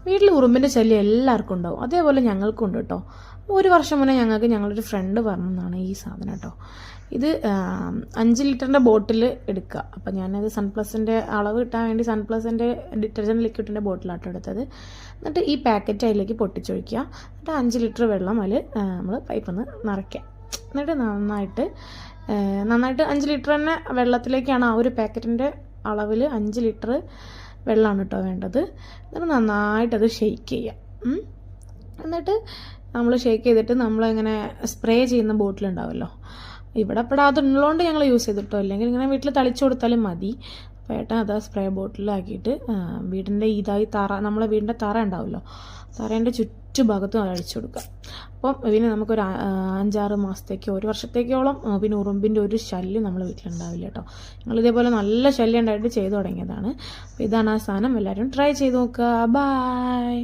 വീട്ടിൽ ഉറുമ്പിൻ്റെ ശല്യം എല്ലാവർക്കും ഉണ്ടാവും, അതേപോലെ ഞങ്ങൾക്കും ഉണ്ട് കേട്ടോ. 1 വർഷം മുന്നേ ഞങ്ങളൊരു ഫ്രണ്ട് പറഞ്ഞതാണ് ഈ സാധനം കേട്ടോ. ഇത് 5 ലിറ്ററിൻ്റെ ബോട്ടിൽ എടുക്കുക. അപ്പം ഞാനത് സൺപ്ലസിൻ്റെ അളവ് കിട്ടാൻ വേണ്ടി സൺപ്ലസിൻ്റെ ഡിറ്റർജൻറ്റ് ലിക്വിഡിൻ്റെ ബോട്ടിലാട്ടോ എടുത്തത്. എന്നിട്ട് ഈ പാക്കറ്റ് അതിലേക്ക് പൊട്ടിച്ചൊഴിക്കുക. എന്നിട്ട് 5 ലിറ്റർ വെള്ളം അതിൽ നമ്മൾ പൈപ്പിൽ നിന്ന് നിറയ്ക്കുക. എന്നിട്ട് നന്നായിട്ട് 5 ലിറ്റർ തന്നെ വെള്ളത്തിലേക്കാണ് ആ ഒരു പാക്കറ്റിൻ്റെ അളവിൽ 5 ലിറ്റർ വെള്ളമാണ് കേട്ടോ വേണ്ടത്. എന്നിട്ട് നന്നായിട്ടത് ഷെയ്ക്ക് ചെയ്യുക. എന്നിട്ട് നമ്മൾ ഷേക്ക് ചെയ്തിട്ട് നമ്മളിങ്ങനെ സ്പ്രേ ചെയ്യുന്ന ബോട്ടിലുണ്ടാവുമല്ലോ, ഇവിടെ അതുള്ളതുകൊണ്ട് ഞങ്ങൾ യൂസ് ചെയ്തിട്ടോ, ഇല്ലെങ്കിൽ ഇങ്ങനെ വീട്ടിൽ തളിച്ചു കൊടുത്താലും മതി. അപ്പോൾ ഏട്ടൻ അത് സ്പ്രേ ബോട്ടിലാക്കിയിട്ട് വീടിൻ്റെ നമ്മളെ വീടിൻ്റെ തറ ഉണ്ടാവുമല്ലോ, തറേൻ്റെ ചുറ്റുഭാഗത്തും അത് അഴിച്ചു കൊടുക്കുക. അപ്പം പിന്നെ നമുക്കൊരു 5-6 മാസത്തേക്കോ 1 വർഷത്തേക്കോളം പിന്നെ ഉറുമ്പിൻ്റെ ഒരു ശല്യം നമ്മൾ വീട്ടിലുണ്ടാവില്ല കേട്ടോ. ഞങ്ങളിതേപോലെ നല്ല ശല്യം ഉണ്ടായിട്ട് ചെയ്തു തുടങ്ങിയതാണ്. അപ്പോൾ ഇതാണ് ആ സാധനം, എല്ലാവരും ട്രൈ ചെയ്ത് നോക്കുക. ബൈ.